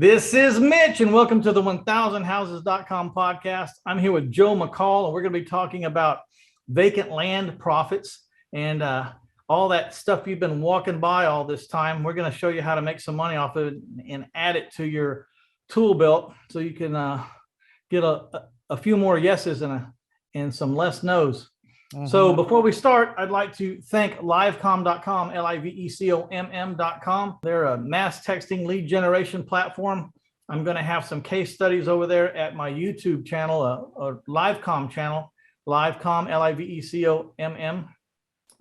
This is Mitch, and welcome to the 1000houses.com podcast. I'm here with Joe McCall, and we're going to be talking about vacant land profits and all that stuff you've been walking by all this time. We're going to show you how to make some money off of it and add it to your tool belt so you can get a few more yeses and some less nos. So before we start, I'd like to thank livecom.com, LIVECOMM.com. They're a mass texting lead generation platform. I'm going to have some case studies over there at my YouTube channel, a Livecom channel, Livecom, LIVECOMM.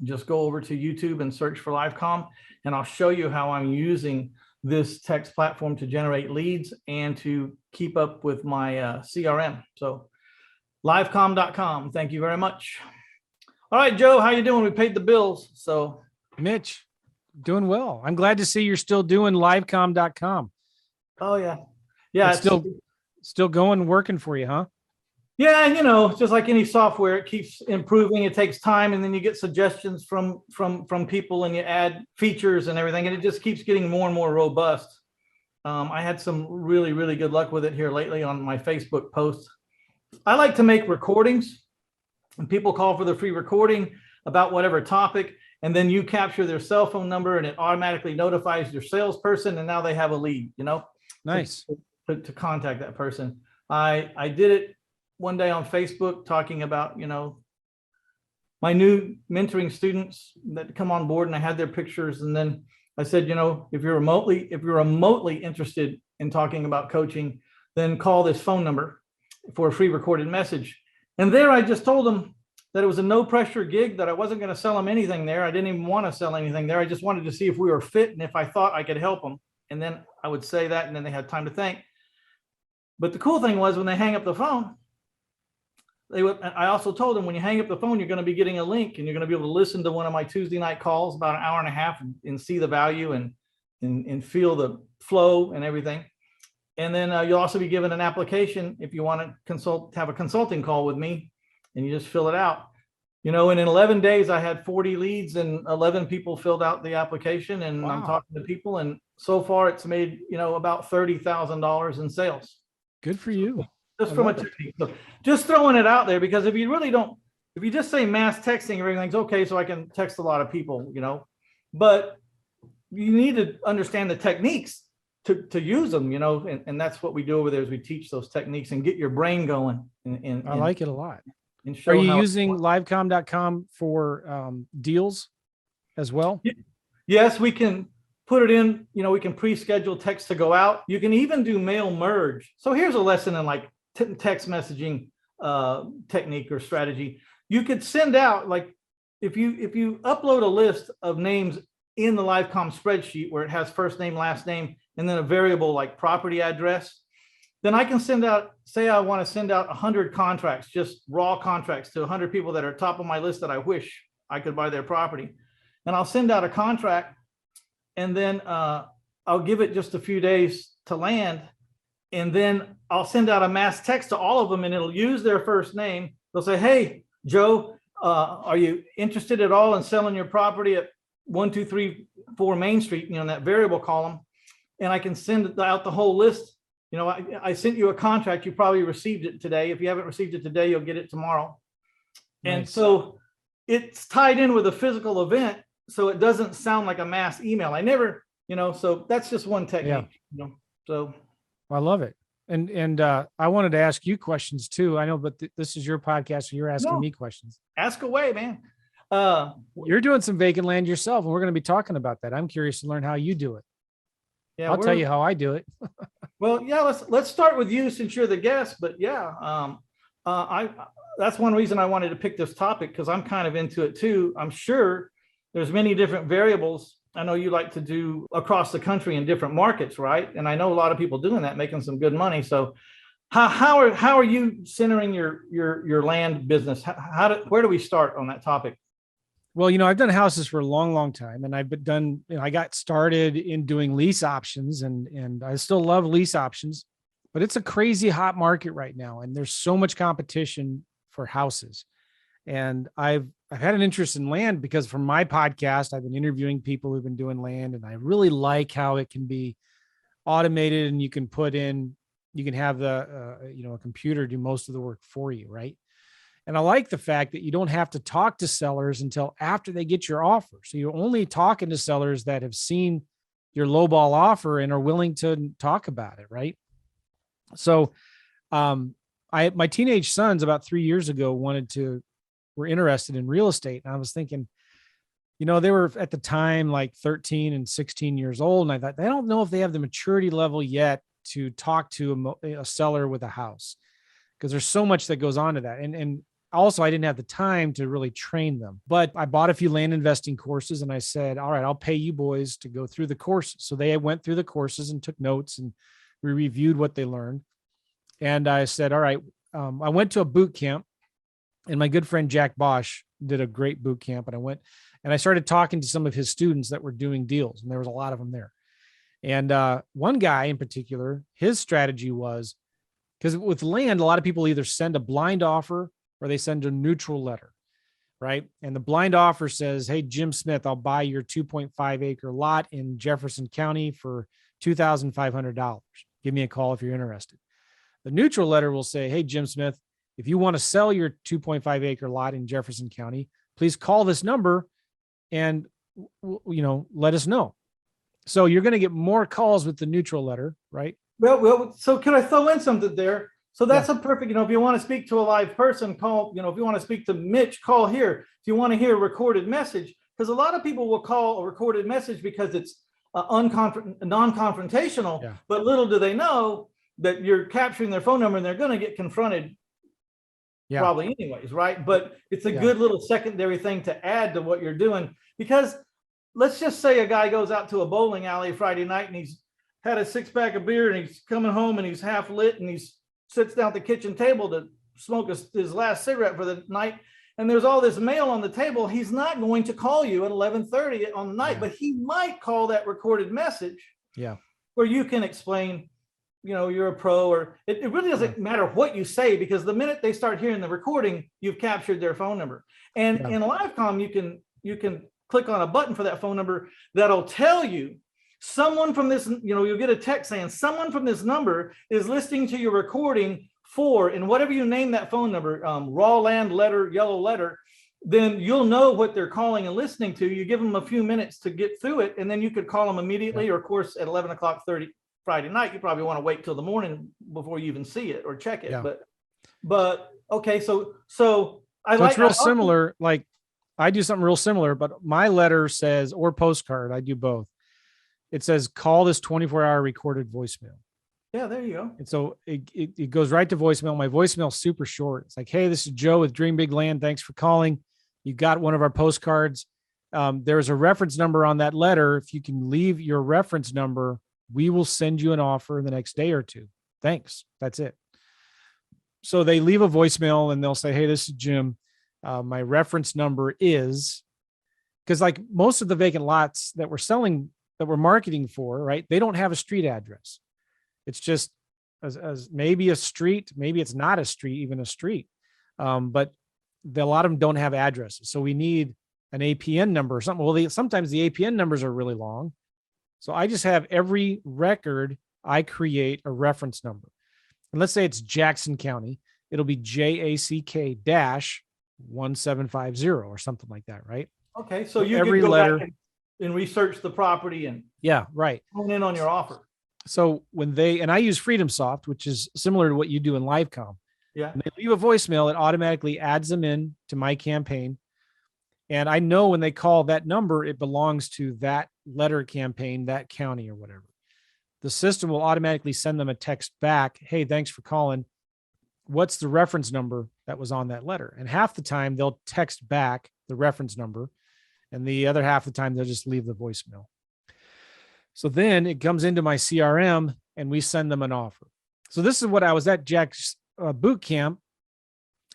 Just go over to YouTube and search for Livecom, and I'll show you how I'm using this text platform to generate leads and to keep up with my CRM. So livecom.com. Thank you very much. All right, Joe, how you doing? We paid the bills. So Mitch, doing well. I'm glad to see you're still doing livecom.com. Oh yeah. Yeah. It's still going, working for you, huh? Yeah. You know, just like any software, it keeps improving. It takes time. And then you get suggestions from people and you add features and everything. And it just keeps getting more and more robust. I had some really, really good luck with it here lately on my Facebook posts. I like to make recordings. And people call for the free recording about whatever topic, and then you capture their cell phone number and it automatically notifies your salesperson, and now they have a lead, Nice. to contact that person. I did it one day on Facebook talking about, my new mentoring students that come on board, and I had their pictures. And then I said, if you're remotely interested in talking about coaching, then call this phone number for a free recorded message. And there I just told them that it was a no pressure gig, that I wasn't going to sell them anything there. I didn't even want to sell anything there. I just wanted to see if we were fit and if I thought I could help them. And then I would say that, and then they had time to think. But the cool thing was when they hang up the phone, I also told them, when you hang up the phone, you're going to be getting a link and you're going to be able to listen to one of my Tuesday night calls, about an hour and a half, and see the value and feel the flow and everything. And then you'll also be given an application if you want to have a consulting call with me, and you just fill it out. And in 11 days, I had 40 leads and 11 people filled out the application, and wow. I'm talking to people, and so far it's made, about $30,000 in sales. Good for you. Just from a technique. So just throwing it out there, because if you just say mass texting, everything's okay, so I can text a lot of people, but you need to understand the techniques to use them, and that's what we do over there, is we teach those techniques and get your brain going. And I like it a lot. Are you using livecom.com for deals as well? Yes, we can put it in, we can pre-schedule text to go out. You can even do mail merge. So here's a lesson in like text messaging technique or strategy. You could send out, like, if you upload a list of names in the Livecom spreadsheet where it has first name, last name, and then a variable like property address, then I can say I want to send out 100 contracts, just raw contracts, to 100 people that are top of my list that I wish I could buy their property. And I'll send out a contract, and then I'll give it just a few days to land. And then I'll send out a mass text to all of them, and it'll use their first name. They'll say, "Hey, Joe, are you interested at all in selling your property at 1234 Main Street?" In that variable column. And I can send out the whole list. I sent you a contract. You probably received it today. If you haven't received it today, you'll get it tomorrow. Nice. And so it's tied in with a physical event, so it doesn't sound like a mass email. I never, so that's just one technique. Yeah. So I love it. And I wanted to ask you questions too. I know, but this is your podcast, so you're asking me questions. Ask away, man. You're doing some vacant land yourself, and we're going to be talking about that. I'm curious to learn how you do it. Yeah, I'll tell you how I do it. Well, yeah, let's start with you, since you're the guest. But yeah, that's one reason I wanted to pick this topic, because I'm kind of into it too. I'm sure there's many different variables. I know you like to do across the country in different markets, right? And I know a lot of people doing that, making some good money. So how are you centering your land business? Where do we start on that topic? Well, I've done houses for a long, long time, and I got started in doing lease options, and I still love lease options, but it's a crazy hot market right now. And there's so much competition for houses. And I've had an interest in land because from my podcast, I've been interviewing people who've been doing land, and I really like how it can be automated, and you can have a computer do most of the work for you, right? And I like the fact that you don't have to talk to sellers until after they get your offer. So you're only talking to sellers that have seen your lowball offer and are willing to talk about it, right? So my teenage sons about 3 years ago were interested in real estate. And I was thinking, they were at the time like 13 and 16 years old. And I thought, they don't know if they have the maturity level yet to talk to a seller with a house, because there's so much that goes on to that. And also I didn't have the time to really train them, but I bought a few land investing courses, and I said, all right, I'll pay you boys to go through the courses. So they went through the courses and took notes, and we reviewed what they learned. And I said, all right, I went to a boot camp, and my good friend Jack Bosch did a great boot camp. And I went and I started talking to some of his students that were doing deals, and there was a lot of them there. And one guy in particular, his strategy was, because with land, a lot of people either send a blind offer or they send a neutral letter, right? And the blind offer says, hey, Jim Smith, I'll buy your 2.5 acre lot in Jefferson County for $2,500. Give me a call if you're interested. The neutral letter will say, hey, Jim Smith, if you want to sell your 2.5 acre lot in Jefferson County, please call this number and, let us know. So you're going to get more calls with the neutral letter, right? Well, so can I throw in something there? So that's a perfect, if you want to speak to a live person, call, if you want to speak to Mitch, call here. If you want to hear a recorded message, because a lot of people will call a recorded message because it's non-confrontational, but little do they know that you're capturing their phone number and they're going to get confronted probably anyways, right? But it's a good little secondary thing to add to what you're doing, because let's just say a guy goes out to a bowling alley Friday night and he's had a 6-pack of beer and he's coming home and he's half lit and he sits down at the kitchen table to smoke his last cigarette for the night. And there's all this mail on the table. He's not going to call you at 11:30 on the night, but he might call that recorded message where you can explain, you're a pro, or it really doesn't matter what you say, because the minute they start hearing the recording, you've captured their phone number. And in LiveCom, you can click on a button for that phone number that'll tell you someone from this, you'll get a text saying someone from this number is listening to your recording for, and whatever you name that phone number, raw land letter, yellow letter, then you'll know what they're calling and listening to. You give them a few minutes to get through it, and then you could call them immediately, or of course at 11:30 Friday night, you probably want to wait till the morning before you even see it or check it. But okay, so it's real similar. Like I do something real similar, but my letter says, or postcard, I do both. It says, call this 24-hour recorded voicemail. Yeah, there you go. And so it goes right to voicemail. My voicemail is super short. It's like, hey, this is Joe with Dream Big Land. Thanks for calling. You got one of our postcards. There's a reference number on that letter. If you can leave your reference number, we will send you an offer in the next day or two. Thanks. That's it. So they leave a voicemail and they'll say, hey, this is Jim. My reference number is, because like most of the vacant lots that we're selling, that we're marketing for, right? They don't have a street address. It's just as maybe a street, maybe it's not a street, even a street. But a lot of them don't have addresses. So we need an APN number or something. Well, sometimes the APN numbers are really long. So I just have every record I create a reference number. And let's say it's Jackson County. It'll be JACK-1750 or something like that, right? Okay, so you every can go letter back and research the property and hone in on your offer. So when I use FreedomSoft, which is similar to what you do in LiveCom. Yeah. When they leave a voicemail, it automatically adds them in to my campaign. And I know when they call that number, it belongs to that letter campaign, that county or whatever. The system will automatically send them a text back. Hey, thanks for calling. What's the reference number that was on that letter? And half the time they'll text back the reference number. And the other half of the time they'll just leave the voicemail. So then it comes into my CRM and we send them an offer. So this is what I was at Jack's boot camp.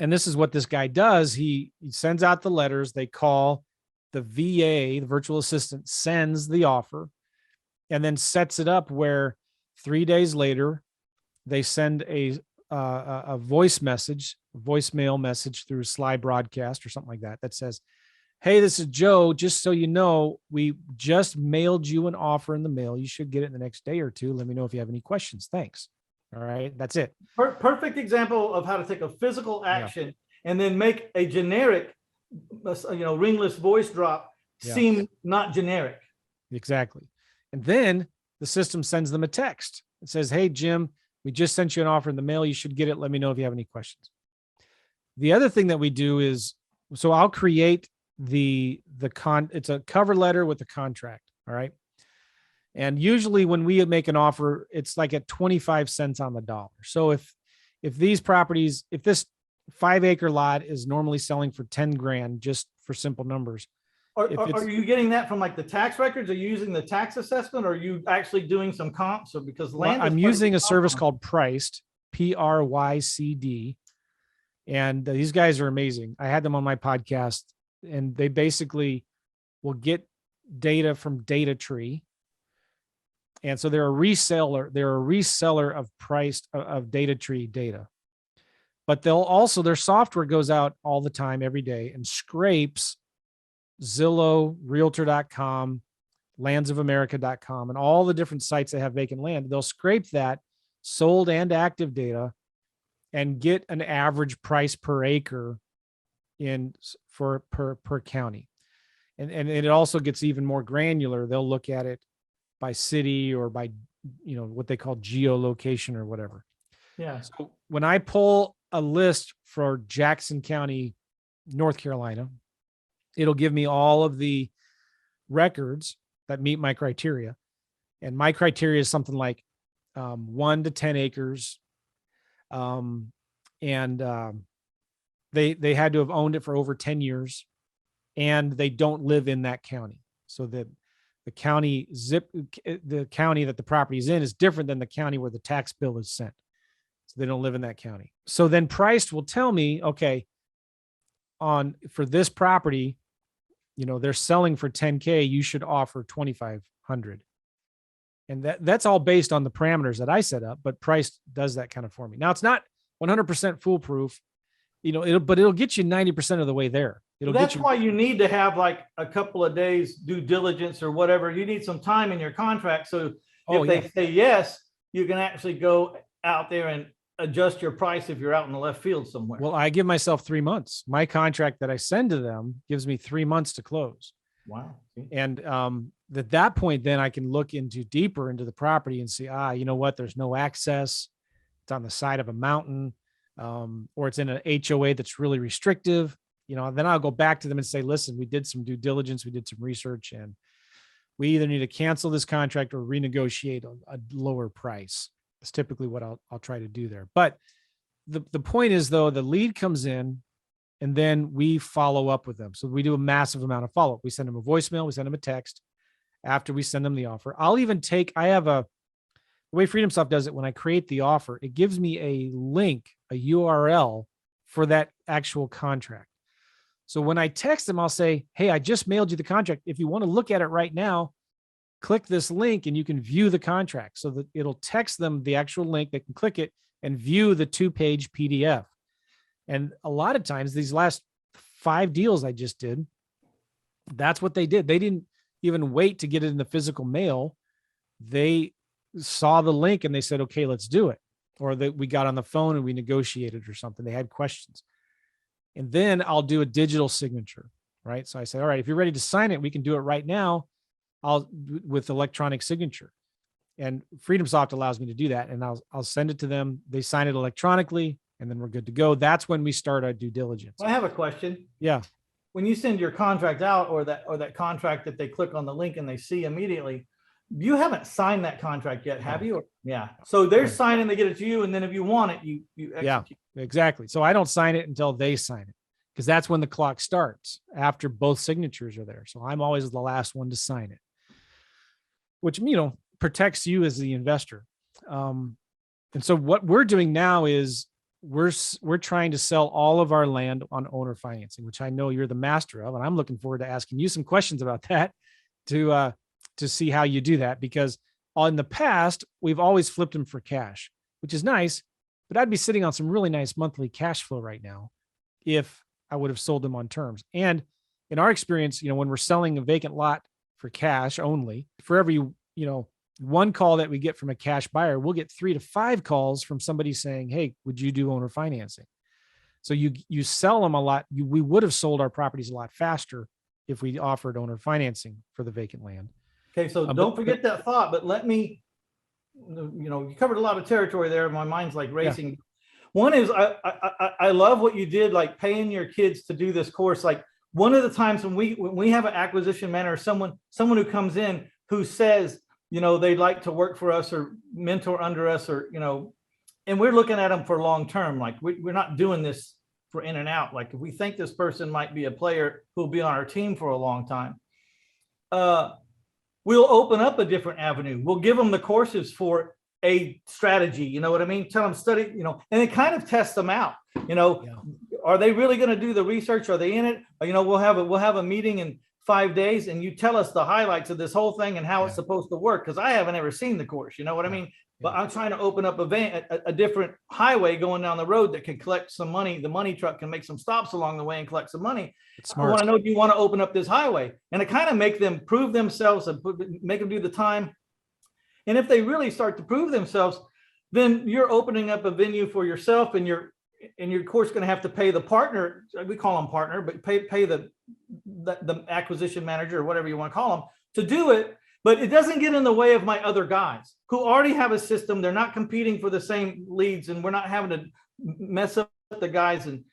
And this is what this guy does. He sends out the letters. They call the VA, the virtual assistant, sends the offer and then sets it up where 3 days later, they send a voicemail message through Sly Broadcast or something like that, that says, hey, this is Joe. Just so you know, we just mailed you an offer in the mail. You should get it in the next day or two. Let me know if you have any questions. Thanks. All right. That's it. Perfect example of how to take a physical action and then make a generic, ringless voice drop seem not generic. Exactly. And then the system sends them a text. It says, hey, Jim, we just sent you an offer in the mail. You should get it. Let me know if you have any questions. The other thing that we do is, so I'll create it's a cover letter with a contract. All right. And usually when we make an offer, it's like at 25 cents on the dollar. So if this 5-acre lot is normally selling for 10 grand, just for simple numbers. Are you getting that from like the tax records? Are you using the tax assessment? Or are you actually doing some comps? Or because land, I'm using a service called Priced, PRYCD. And these guys are amazing. I had them on my podcast, and they basically will get data from Data Tree. And so they're a reseller. They're a reseller of Priced of Data Tree data. But their software goes out all the time, every day, and scrapes Zillow, Realtor.com, landsofamerica.com, and all the different sites that have vacant land. They'll scrape that sold and active data and get an average price per acre per county. And it also gets even more granular. They'll look at it by city or by, what they call geolocation or whatever. Yeah. So when I pull a list for Jackson County, North Carolina, it'll give me all of the records that meet my criteria. And my criteria is something like 1 to 10 acres. They had to have owned it for over 10 years, and they don't live in that county. So that the county that the property is in is different than the county where the tax bill is sent. So they don't live in that county. So then Priced will tell me, okay, for this property, they're selling for 10K, you should offer 2,500. And that's all based on the parameters that I set up, but Priced does that kind of for me. Now, it's not 100% foolproof, but it'll get you 90% of the way there. That's why you need to have like a couple of days due diligence or whatever. You need some time in your contract. So if they say yes, you can actually go out there and adjust your price if you're out in the left field somewhere. Well, I give myself 3 months. My contract that I send to them gives me 3 months to close. Wow. And at that point, then I can look deeper into the property and see, you know what? There's no access. It's on the side of a mountain, or it's in an HOA that's really restrictive. Then I'll go back to them and say, listen, we did some due diligence. We did some research, and we either need to cancel this contract or renegotiate a lower price. That's typically what I'll try to do there. But the point is, though, the lead comes in and then we follow up with them. So we do a massive amount of follow-up. We send them a voicemail, we send them a text after we send them the offer. The way FreedomSoft does it, when I create the offer, it gives me a link, a URL for that actual contract. So when I text them, I'll say, hey, I just mailed you the contract. If you want to look at it right now, click this link and you can view the contract. So that it'll text them the actual link. They can click it and view the 2-page PDF. And a lot of times, these last 5 deals I just did, that's what they did. They didn't even wait to get it in the physical mail. They saw the link and they said, okay, let's do it. Or that we got on the phone and we negotiated or something. They had questions. And then I'll do a digital signature, right? So I said, all right, if you're ready to sign it, we can do it right now. With electronic signature, and FreedomSoft allows me to do that. And I'll send it to them. They sign it electronically, and then we're good to go. That's when we start our due diligence. I have a question. Yeah. When you send your contract out, or that contract that they click on the link and they see immediately, you haven't signed that contract yet, have you? Yeah. So they're signing, they get it to you, and then if you want it, you execute. Yeah, exactly. So I don't sign it until they sign it, because that's when the clock starts, after both signatures are there. So I'm always the last one to sign it, which, protects you as the investor. And so what we're doing now is we're trying to sell all of our land on owner financing, which I know you're the master of. And I'm looking forward to asking you some questions about that to see how you do that, because in the past, we've always flipped them for cash, which is nice, but I'd be sitting on some really nice monthly cash flow right now if I would have sold them on terms. And in our experience, when we're selling a vacant lot for cash only, for every, one call that we get from a cash buyer, we'll get 3 to 5 calls from somebody saying, hey, would you do owner financing? So you sell them a lot. We would have sold our properties a lot faster if we offered owner financing for the vacant land. Okay, so don't forget that thought, but let me, you covered a lot of territory there. My mind's like racing. Yeah. One is I love what you did, like paying your kids to do this course. Like one of the times when we have an acquisition manager, someone who comes in who says, they'd like to work for us or mentor under us, or, and we're looking at them for long term. Like we're not doing this for in and out. Like if we think this person might be a player who'll be on our team for a long time, we'll open up a different avenue. We'll give them the courses for a strategy. You know what I mean? Tell them study, and it kind of test them out. Are they really going to do the research? Are they in it? We'll have a meeting in 5 days, and you tell us the highlights of this whole thing and how it's supposed to work. Because I haven't ever seen the course. You know what I mean? But I'm trying to open up a different highway going down the road that can collect some money. The money truck can make some stops along the way and collect some money. It's smart. I want to know, do you want to open up this highway? And it kind of make them prove themselves and make them do the time. And if they really start to prove themselves, then you're opening up a venue for yourself, and you're of course going to have to pay the partner. We call them partner, but pay the acquisition manager or whatever you want to call them to do it. But it doesn't get in the way of my other guys who already have a system. They're not competing for the same leads, and we're not having to mess up the guys and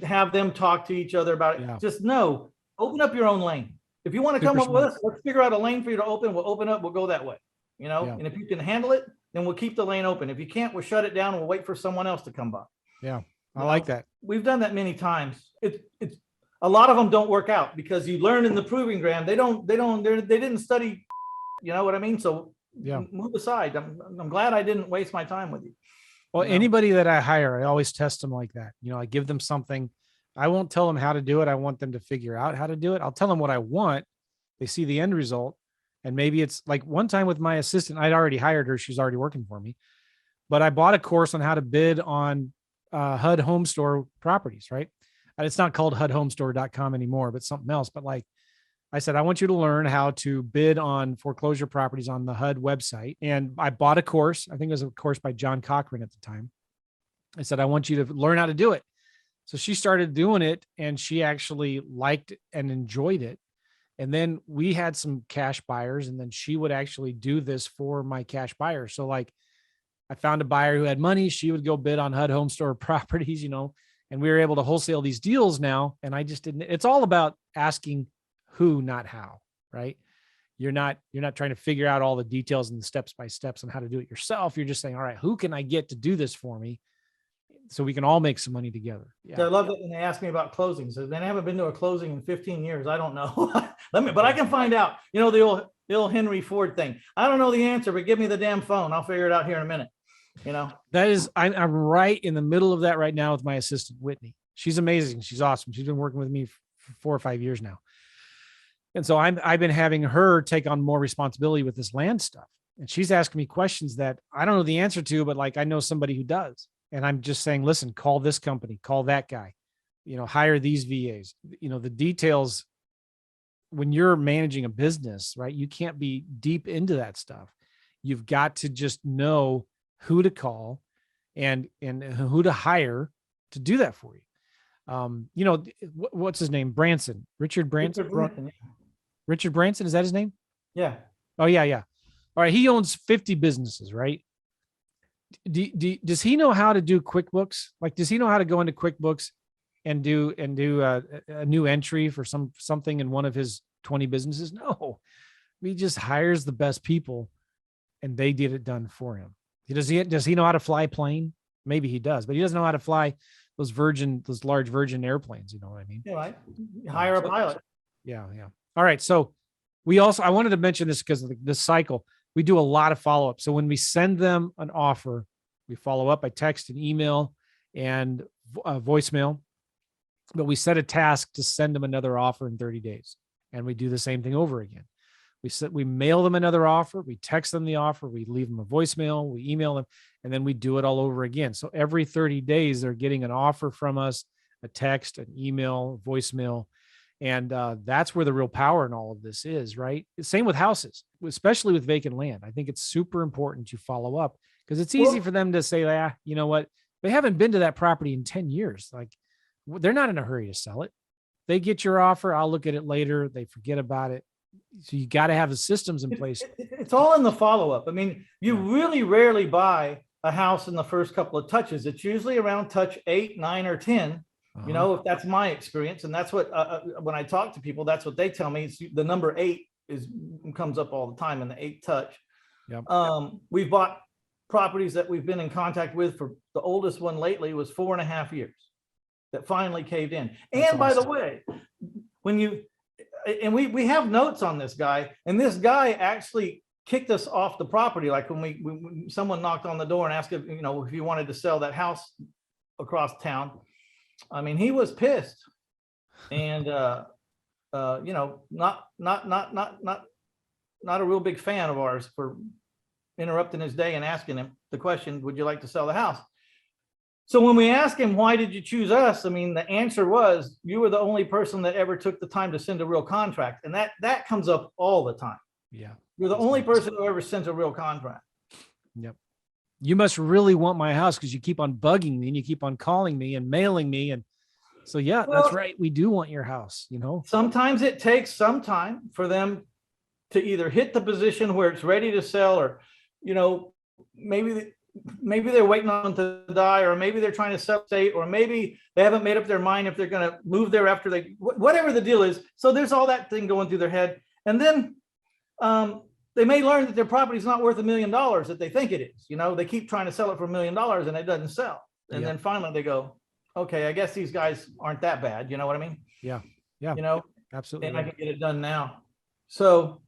have them talk to each other about it. Yeah. Just open up your own lane. If you want to come up with us, let's figure out a lane for you to open. We'll open up, we'll go that way, and if you can handle it, then we'll keep the lane open. If you can't, we'll shut it down and we'll wait for someone else to come by. Yeah. I like that. We've done that many times. It's a lot of them don't work out because you learn in the proving ground. They didn't study, you know what I mean? So move aside. I'm glad I didn't waste my time with you. Well, anybody that I hire, I always test them like that. I give them something. I won't tell them how to do it. I want them to figure out how to do it. I'll tell them what I want. They see the end result. And maybe it's like one time with my assistant, I'd already hired her. She's already working for me, but I bought a course on how to bid on HUD home store properties, right? And it's not called HUDhomestore.com anymore, but something else. But like I said, I want you to learn how to bid on foreclosure properties on the HUD website. And I bought a course. I think it was a course by John Cochran at the time. I said, I want you to learn how to do it. So she started doing it, and she actually liked and enjoyed it. And then we had some cash buyers, and then she would actually do this for my cash buyers. So like I found a buyer who had money. She would go bid on HUD home store properties, and we were able to wholesale these deals now. And I just didn't, it's all about asking who, not how, right? You're not trying to figure out all the details and the steps by steps on how to do it yourself. You're just saying, all right, who can I get to do this for me so we can all make some money together? Yeah. I love it when they ask me about closings. So they haven't been to a closing in 15 years. I don't know. But I can find out, the old Henry Ford thing. I don't know the answer, but give me the damn phone. I'll figure it out here in a minute. That is, I'm right in the middle of that right now with my assistant, Whitney. She's amazing. She's awesome. She's been working with me for 4 or 5 years now. And so I've been having her take on more responsibility with this land stuff. And she's asking me questions that I don't know the answer to, but like I know somebody who does. And I'm just saying, listen, call this company, call that guy, hire these VAs, the details. When you're managing a business, right, you can't be deep into that stuff. You've got to just know who to call and who to hire to do that for you. What's his name? Branson, Richard Branson. Richard Branson. Is that his name? Yeah. Oh yeah. Yeah. All right. He owns 50 businesses, right? Does he know how to do QuickBooks? Like, does he know how to go into QuickBooks and do a new entry for something in one of his 20 businesses? No, he just hires the best people and they get it done for him. Does he know how to fly a plane? Maybe he does, but he doesn't know how to fly those large Virgin airplanes. You know what I mean? Yeah, right. Hire a pilot. Yeah. All right. So I wanted to mention this because of this cycle. We do a lot of follow-up. So when we send them an offer, we follow up by text and email and voicemail, but we set a task to send them another offer in 30 days. And we do the same thing over again. We mail them another offer. We text them the offer. We leave them a voicemail. We email them, and then we do it all over again. So every 30 days, they're getting an offer from us, a text, an email, voicemail. And that's where the real power in all of this is, right? Same with houses, especially with vacant land. I think it's super important to follow up because it's easy for them to say, you know what? They haven't been to that property in 10 years. Like they're not in a hurry to sell it. They get your offer. I'll look at it later. They forget about it. So you got to have the systems in place. It's all in the follow-up. I mean, you really rarely buy a house in the first couple of touches. It's usually around touch 8, 9, or 10. You know, if that's my experience, and that's what when I talk to people, that's what they tell me. It's the number 8 comes up all the time in the 8th touch. Yep. We've bought properties that we've been in contact with for the oldest one lately was 4.5 years that finally caved in. That's and by awesome. the way, we have notes on this guy, and this guy actually kicked us off the property. Like when someone knocked on the door and asked if he wanted to sell that house across town. I mean, he was pissed, and not a real big fan of ours for interrupting his day and asking him the question, would you like to sell the house? So when we asked him, why did you choose us? I mean, the answer was, you were the only person that ever took the time to send a real contract. And that comes up all the time. Yeah. You're the only person who ever sent a real contract. Yep. You must really want my house because you keep on bugging me and you keep on calling me and mailing me. And so, that's right. We do want your house, Sometimes it takes some time for them to either hit the position where it's ready to sell, or, maybe they're waiting on it to die, or maybe they're trying to sell state, or maybe they haven't made up their mind if they're going to move there after whatever the deal is. So there's all that thing going through their head. And then, they may learn that their property is not worth $1 million that they think it is. They keep trying to sell it for $1 million and it doesn't sell. And then finally they go, okay, I guess these guys aren't that bad. You know what I mean? Yeah. Absolutely. And I can get it done now. So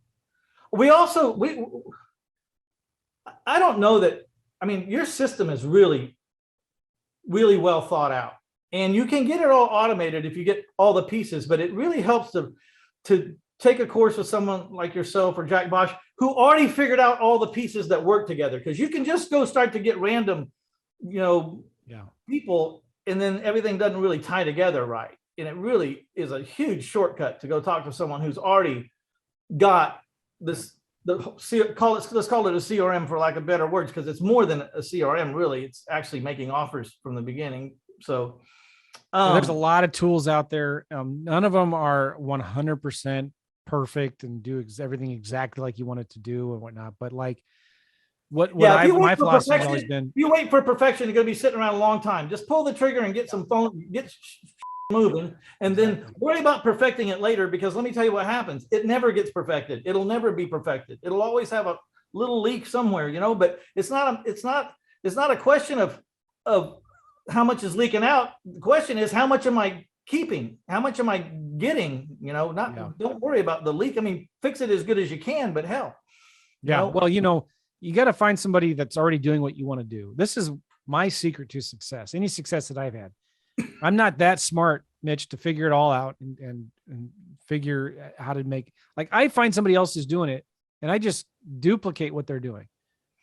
I don't know that. I mean, your system is really, really well thought out, and you can get it all automated if you get all the pieces, but it really helps to take a course with someone like yourself or Jack Bosch, who already figured out all the pieces that work together. Because you can just go start to get random, people, and then everything doesn't really tie together right. And it really is a huge shortcut to go talk to someone who's already got this. Let's call it a CRM for lack of better words, because it's more than a CRM. Really, it's actually making offers from the beginning. So there's a lot of tools out there. None of them are 100% perfect and do everything exactly like you want it to do and whatnot. But like my philosophy has always been, if you wait for perfection, you're going to be sitting around a long time. Just pull the trigger and get moving, and then worry about perfecting it later, because let me tell you what happens. It never gets perfected. It'll never be perfected. It'll always have a little leak somewhere, but it's not a question of how much is leaking out. The question is, how much am I keeping? How much am I getting? Don't worry about the leak. I mean, fix it as good as you can, but hell. Well, you got to find somebody that's already doing what you want to do. This is my secret to success. Any success that I've had. I'm not that smart, Mitch, to figure it all out and figure how to make, like, I find somebody else is doing it and I just duplicate what they're doing.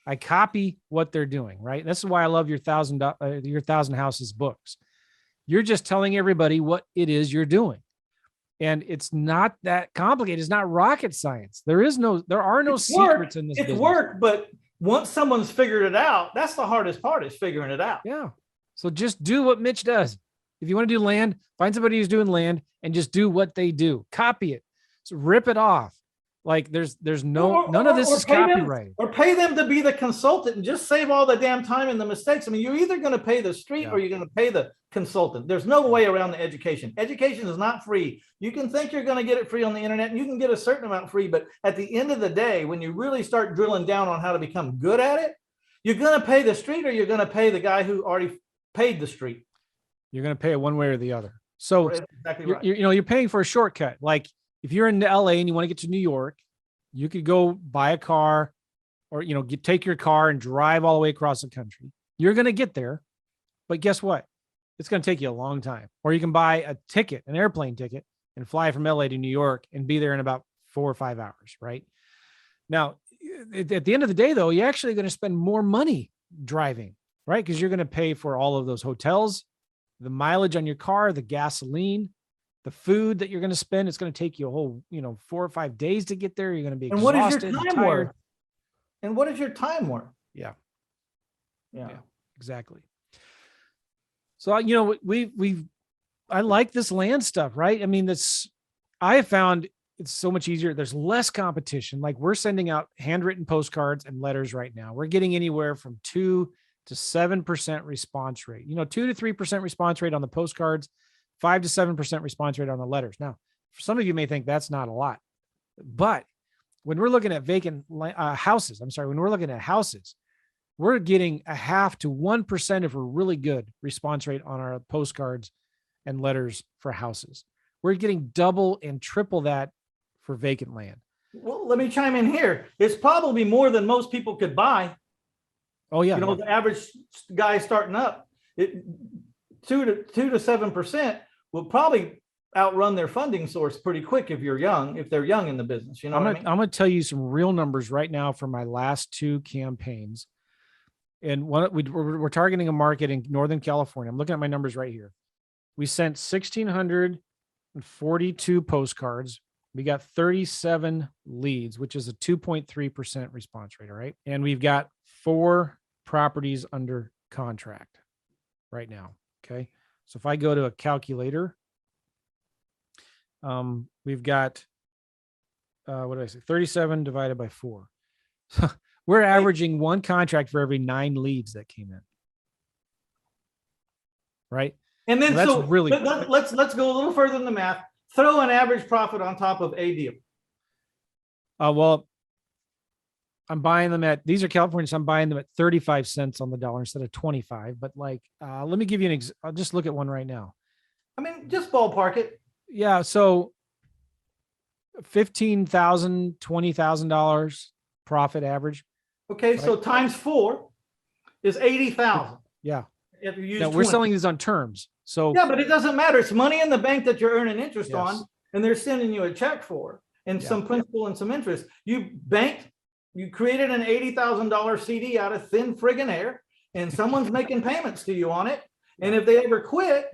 I copy what they're doing. Right. This is why I love your 1,000 houses books. You're just telling everybody what it is you're doing. And it's not that complicated. It's not rocket science. There are no secrets in this business. It's work, but once someone's figured it out, that's the hardest part, is figuring it out. Yeah. So just do what Mitch does. If you want to do land, find somebody who's doing land and just do what they do. Copy it. So rip it off. Like there's none of this is copyrighted. Or pay them to be the consultant and just save all the damn time and the mistakes. I mean, you're either going to pay the street or you're going to pay the consultant. There's no way around the education. Education is not free. You can think you're going to get it free on the internet, and you can get a certain amount free. But at the end of the day, when you really start drilling down on how to become good at it, you're going to pay the street, or you're going to pay the guy who already paid the street. You're going to pay it one way or the other. So exactly right. You're paying for a shortcut. Like if you're in LA and you want to get to New York, you could go buy a car, or, take your car and drive all the way across the country. You're going to get there, but guess what? It's going to take you a long time. Or you can buy a ticket, an airplane ticket, and fly from LA to New York and be there in about 4 or 5 hours. Right now, at the end of the day, though, you're actually going to spend more money driving, right? Because you're going to pay for all of those hotels, the mileage on your car, the gasoline, the food that you're going to spend. It's going to take you a whole, 4 or 5 days to get there. You're going to be And what is your exhausted and time tired. worth? And what is your time worth? Yeah. Yeah. Yeah, exactly. So, I like this land stuff, right? I mean, I have found it's so much easier. There's less competition. Like, we're sending out handwritten postcards and letters right now. We're getting anywhere from 2 to 7% response rate, 2 to 3% response rate on the postcards, 5 to 7% response rate on the letters. Now, for some of you may think that's not a lot, but when we're looking at houses, when we're looking at houses, we're getting a 0.5 to 1% of a really good response rate on our postcards and letters for houses. We're getting double and triple that for vacant land. Well, let me chime in here. It's probably more than most people could buy. Oh yeah. The average guy starting up, 2 to 7% will probably outrun their funding source pretty quick if they're young in the business. You know what I mean? I'm going to tell you some real numbers right now for my last 2 campaigns. And we're targeting a market in Northern California. I'm looking at my numbers right here. We sent 1,642 postcards. We got 37 leads, which is a 2.3% response rate. All right. And we've got 4 properties under contract right now. Okay. So if I go to a calculator, we've got, 37 divided by 4. We're averaging 1 contract for every 9 leads that came in. Right. And then let's go a little further in the math. Throw an average profit on top of a deal. Well, I'm buying them these are California, so I'm buying them at 35 cents on the dollar instead of 25. But let me give you I'll just look at one right now. I mean, just ballpark it. Yeah. So $15,000, $20,000 profit average. Okay. Right? So times 4 is 80,000. Yeah. If you use we're selling these on terms. So yeah, but it doesn't matter. It's money in the bank that you're earning interest on, and they're sending you a check for, and some principal and some interest. You banked, you created an $80,000 CD out of thin friggin' air, and someone's making payments to you on it. And if they ever quit,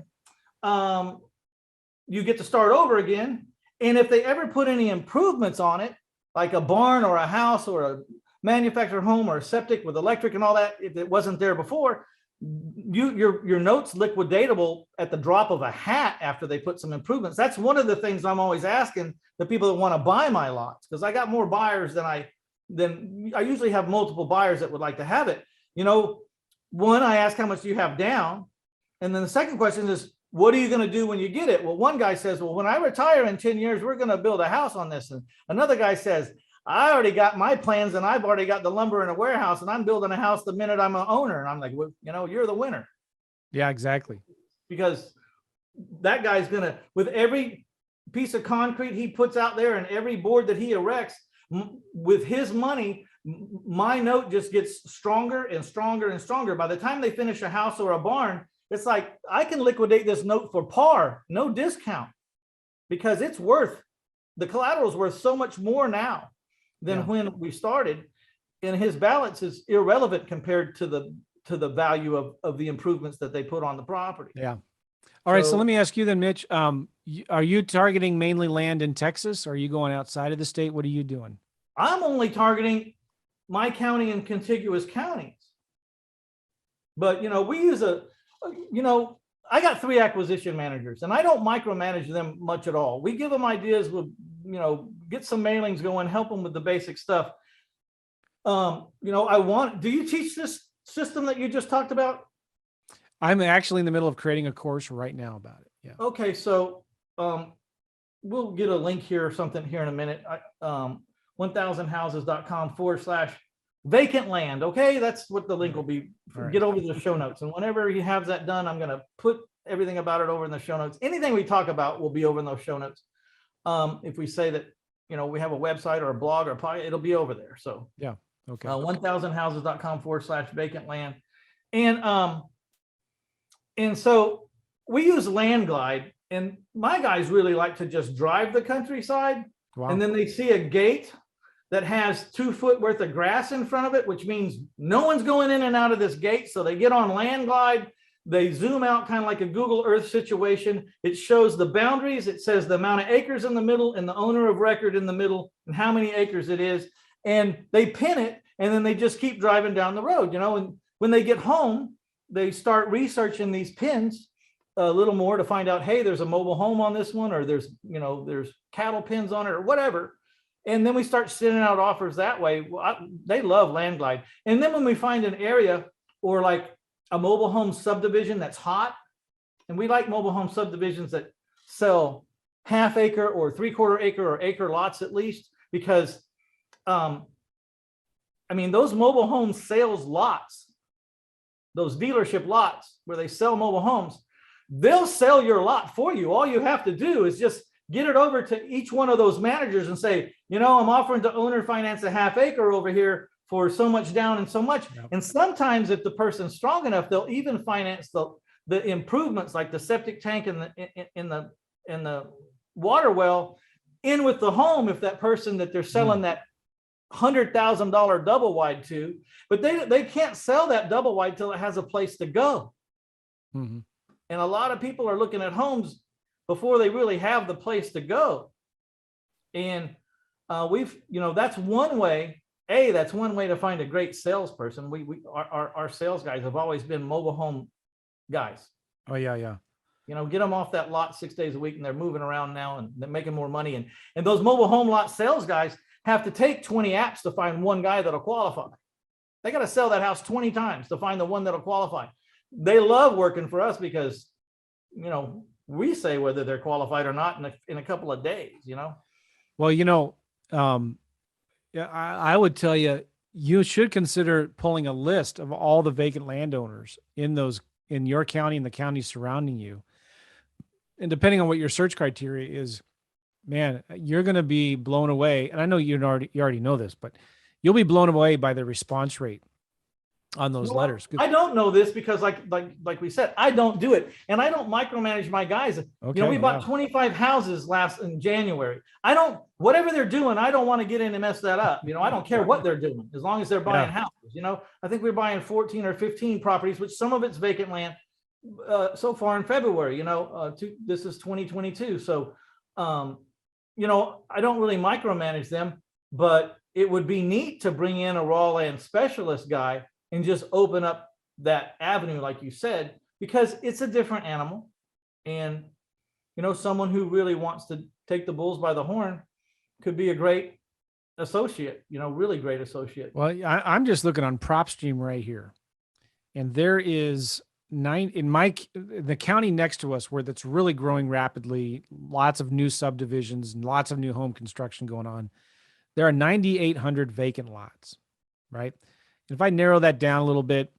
you get to start over again. And if they ever put any improvements on it, like a barn or a house or a manufactured home or a septic with electric and all that, if it wasn't there before, your note's liquidatable at the drop of a hat after they put some improvements. That's one of the things I'm always asking the people that want to buy my lots, because I got more buyers than I usually have multiple buyers that would like to have it. One, I ask how much do you have down, and then the second question is, what are you going to do when you get it? Well, one guy says, well, when I retire in 10 years, we're going to build a house on this, and another guy says, I already got my plans and I've already got the lumber in a warehouse and I'm building a house the minute I'm an owner. And I'm like, well, you're the winner. Yeah, exactly. Because that guy's with every piece of concrete he puts out there and every board that he erects with his money, my note just gets stronger and stronger and stronger. By the time they finish a house or a barn, it's like, I can liquidate this note for par, no discount, because the collateral is worth so much more now than when we started, and his balance is irrelevant compared to the value of the improvements that they put on the property. Yeah. All right. So let me ask you then, Mitch, are you targeting mainly land in Texas? Or are you going outside of the state? What are you doing? I'm only targeting my county and contiguous counties. But, we use I got 3 acquisition managers and I don't micromanage them much at all. We give them ideas, we'll, get some mailings going, help them with the basic stuff. Do you teach this system that you just talked about? I'm actually in the middle of creating a course right now about it. Yeah. Okay. So, we'll get a link here or something here in a minute. 1000houses.com/vacant land. Okay. That's what the link will be. Right. Get over to the show notes. And whenever he has that done, I'm going to put everything about it over in the show notes. Anything we talk about will be over in those show notes. If we say that, we have a website or a blog or it'll be over there. So yeah. Okay. 1000houses.com/vacant land. And so we use Land Glide, and my guys really like to just drive the countryside. Wow. And then they see a gate that has 2 foot worth of grass in front of it, which means no one's going in and out of this gate. So they get on Land Glide, They zoom out kind of like a Google Earth situation. It shows the boundaries. It says the amount of acres in the middle and the owner of record in the middle and how many acres it is. And they pin it, and then they just keep driving down the road, and when they get home, they start researching these pins a little more to find out, hey, there's a mobile home on this one, or there's cattle pins on it, or whatever. And then we start sending out offers that way. They love Landglide. And then when we find an area or like a mobile home subdivision that's hot, and we like mobile home subdivisions that sell half acre or 3/4 acre or acre lots at least, because those mobile home sales lots, those dealership lots where they sell mobile homes, they'll sell your lot for you. All you have to do is just get it over to each one of those managers and say, I'm offering to owner finance a half acre over here for so much down and so much. Yep. And sometimes if the person's strong enough, they'll even finance the improvements like the septic tank and the water well in with the home, if that person that they're selling that $100,000 double wide to, but they can't sell that double wide till it has a place to go. Mm-hmm. And a lot of people are looking at homes before they really have the place to go. And that's one way. That's one way to find a great salesperson. Our sales guys have always been mobile home guys. Oh yeah. Get them off that lot 6 days a week, and they're moving around now and they're making more money. And those mobile home lot sales guys have to take 20 apps to find one guy that'll qualify. They got to sell that house 20 times to find the one that'll qualify. They love working for us because, we say whether they're qualified or not in a couple of days, Well, I would tell you, you should consider pulling a list of all the vacant landowners in your county and the counties surrounding you. And depending on what your search criteria is, man, you're going to be blown away. And I know you already know this, but you'll be blown away by the response rate on those letters. I don't know this because like we said, I don't do it. And I don't micromanage my guys. Okay, we bought 25 houses in January. Whatever they're doing, I don't want to get in and mess that up. I don't care what they're doing as long as they're buying houses. I think we're buying 14 or 15 properties, which some of it's vacant land so far in February, this is 2022. So, I don't really micromanage them, but it would be neat to bring in a raw land specialist guy and just open up that avenue, like you said, because it's a different animal. And, someone who really wants to take the bulls by the horn could be a great associate, really great associate. Well, I'm just looking on PropStream right here. And there is the county next to us where that's really growing rapidly, lots of new subdivisions and lots of new home construction going on. There are 9,800 vacant lots, right? If I narrow that down a little bit,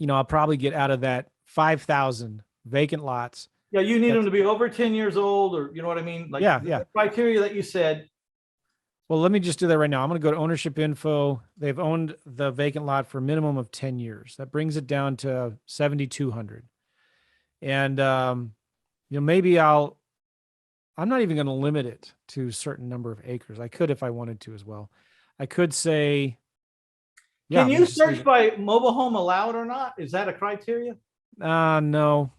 I'll probably get out of that 5,000 vacant lots. Yeah, you need them to be over 10 years old, or you know what I mean? Like the criteria that you said. Well, let me just do that right now. I'm going to go to ownership info. They've owned the vacant lot for a minimum of 10 years. That brings it down to 7,200. And, maybe I'm not even going to limit it to a certain number of acres. I could if I wanted to as well. I could say, can you search by mobile home allowed or not? Is that a criteria? No.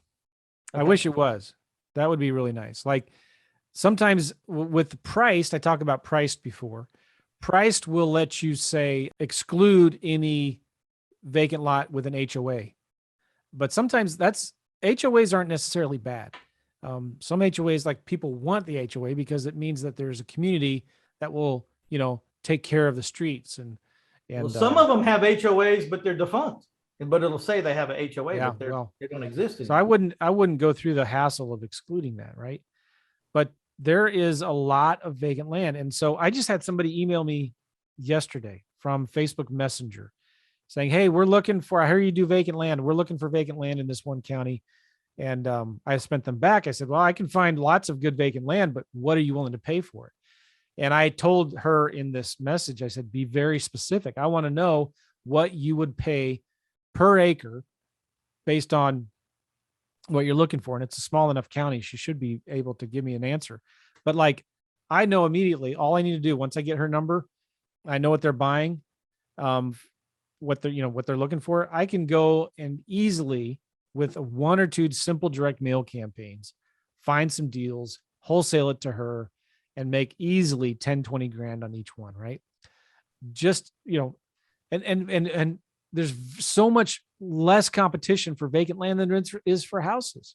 Okay. I wish it was. That would be really nice. Like sometimes with priced, I talked about priced before. Priced will let you say exclude any vacant lot with an HOA. But sometimes HOAs aren't necessarily bad. Some HOAs, like people want the HOA because it means that there's a community that will, take care of the streets and some of them have HOAs, but they're defunct. But it'll say they have a HOA, but they don't exist anymore. So I wouldn't go through the hassle of excluding that, right? But there is a lot of vacant land. And so I just had somebody email me yesterday from Facebook Messenger saying, hey, I hear you do vacant land. We're looking for vacant land in this one county. And I spent them back. I said, well, I can find lots of good vacant land, but what are you willing to pay for it? And I told her in this message, I said, be very specific. I want to know what you would pay per acre based on what you're looking for. And it's a small enough county. She should be able to give me an answer. But I know immediately, all I need to do once I get her number, I know what they're buying, what they're looking for. I can go and easily with one or two simple direct mail campaigns, find some deals, wholesale it to her, and make easily 10, 20 grand on each one, right? Just, and there's so much less competition for vacant land than there is for houses.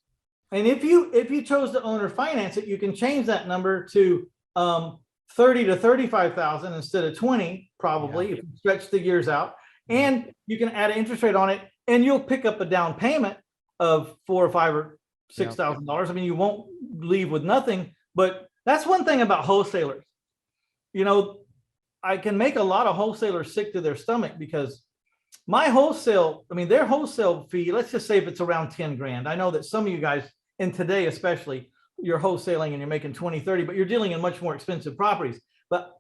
And if you chose to owner finance it, you can change that number to 30 to 35,000 instead of 20, probably, if you stretch the years out. And you can add an interest rate on it, and you'll pick up a down payment of $4,000 or $5,000 or $6,000. I mean, you won't leave with nothing. But that's one thing about wholesalers. I can make a lot of wholesalers sick to their stomach, because their wholesale fee, let's just say if it's around 10 grand. I know that some of you guys, and today especially, you're wholesaling and you're making 20, 30, but you're dealing in much more expensive properties. But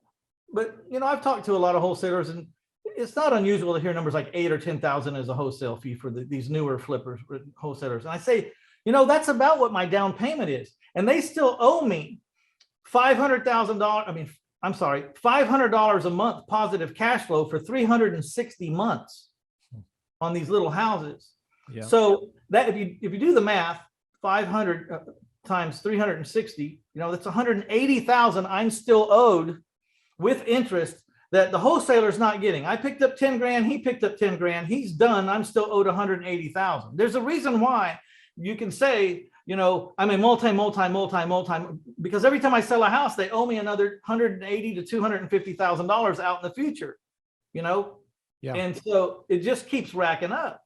I've talked to a lot of wholesalers, and it's not unusual to hear numbers like 8 or 10,000 as a wholesale fee for these newer flippers, wholesalers. And I say, that's about what my down payment is. And they still owe me $500 a month positive cash flow for 360 months on these little houses. Yeah. So that if you do the math, 500 times 360, that's 180,000 I'm still owed with interest that the wholesaler's not getting. I picked up 10 grand, he picked up 10 grand, he's done, I'm still owed 180,000. There's a reason why you can say, I'm a multi, because every time I sell a house, they owe me another $180,000 to $250,000 out in the future, Yeah. And so it just keeps racking up.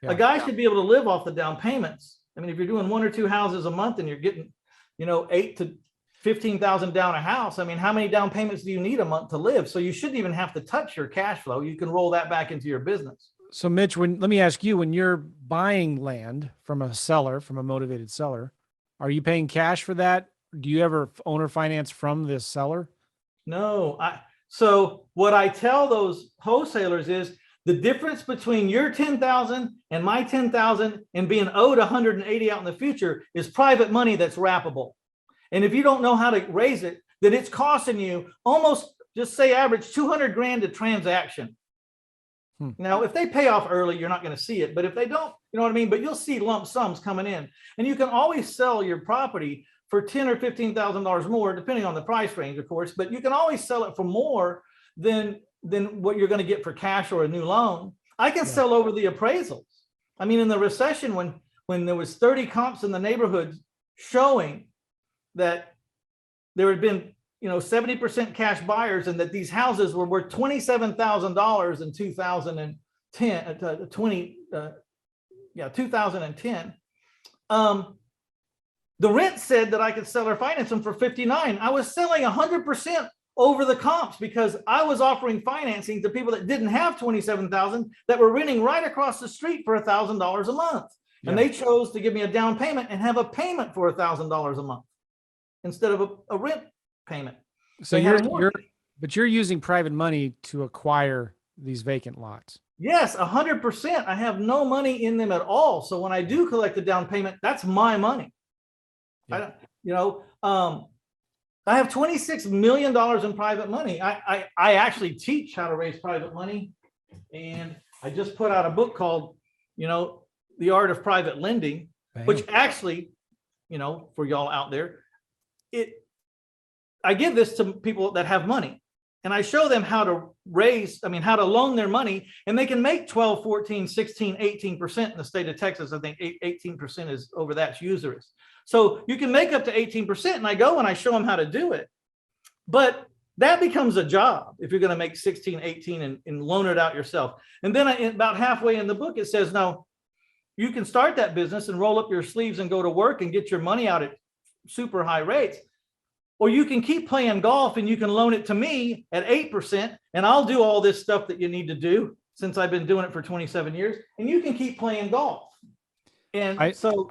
Yeah. A guy should be able to live off the down payments. I mean, if you're doing 1 or 2 houses a month and you're getting, 8 to 15,000 down a house, I mean, how many down payments do you need a month to live? So you shouldn't even have to touch your cash flow. You can roll that back into your business. So Mitch, let me ask you, when you're buying land from a motivated seller, are you paying cash for that? Do you ever owner finance from this seller? No. So what I tell those wholesalers is the difference between your 10,000 and my 10,000 and being owed 180 out in the future is private money that's wrappable. And if you don't know how to raise it, then it's costing you almost, just say average 200 grand a transaction. Now, if they pay off early, you're not going to see it. But if they don't, you know what I mean? But you'll see lump sums coming in. And you can always sell your property for $10,000 or $15,000 more, depending on the price range, of course. But you can always sell it for more than what you're going to get for cash or a new loan. I can sell over the appraisals. I mean, in the recession, when there was 30 comps in the neighborhood showing that there had been 70% cash buyers, and that these houses were worth $27,000 in 2010. The rent said that I could sell or finance them for 59. I was selling 100% over the comps because I was offering financing to people that didn't have 27,000 that were renting right across the street for $1,000 a month. Yeah. And they chose to give me a down payment and have a payment for $1,000 a month instead of a rent payment. So but you're using private money to acquire these vacant lots. Yes, 100%. I have no money in them at all. So when I do collect a down payment, that's my money. Yeah. I have $26 million in private money. I actually teach how to raise private money. And I just put out a book called, The Art of Private Lending, which actually, for y'all out there, I give this to people that have money, and I show them how to loan their money, and they can make 12, 14, 16, 18% in the state of Texas. I think 18% is over that's usurious. So you can make up to 18%, and I go and I show them how to do it. But that becomes a job if you're going to make 16, 18 and loan it out yourself. And then about halfway in the book, it says, no, you can start that business and roll up your sleeves and go to work and get your money out at super high rates. Or you can keep playing golf and you can loan it to me at 8%, and I'll do all this stuff that you need to do since I've been doing it for 27 years, and you can keep playing golf. And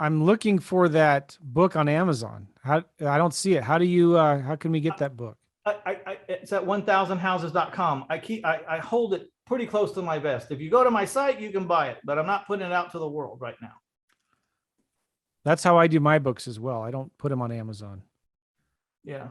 I'm looking for that book on Amazon. I don't see it. How can we get that book? It's at 1000houses.com. I hold it pretty close to my vest. If you go to my site, you can buy it, but I'm not putting it out to the world right now. That's how I do my books as well. I don't put them on Amazon. Yeah.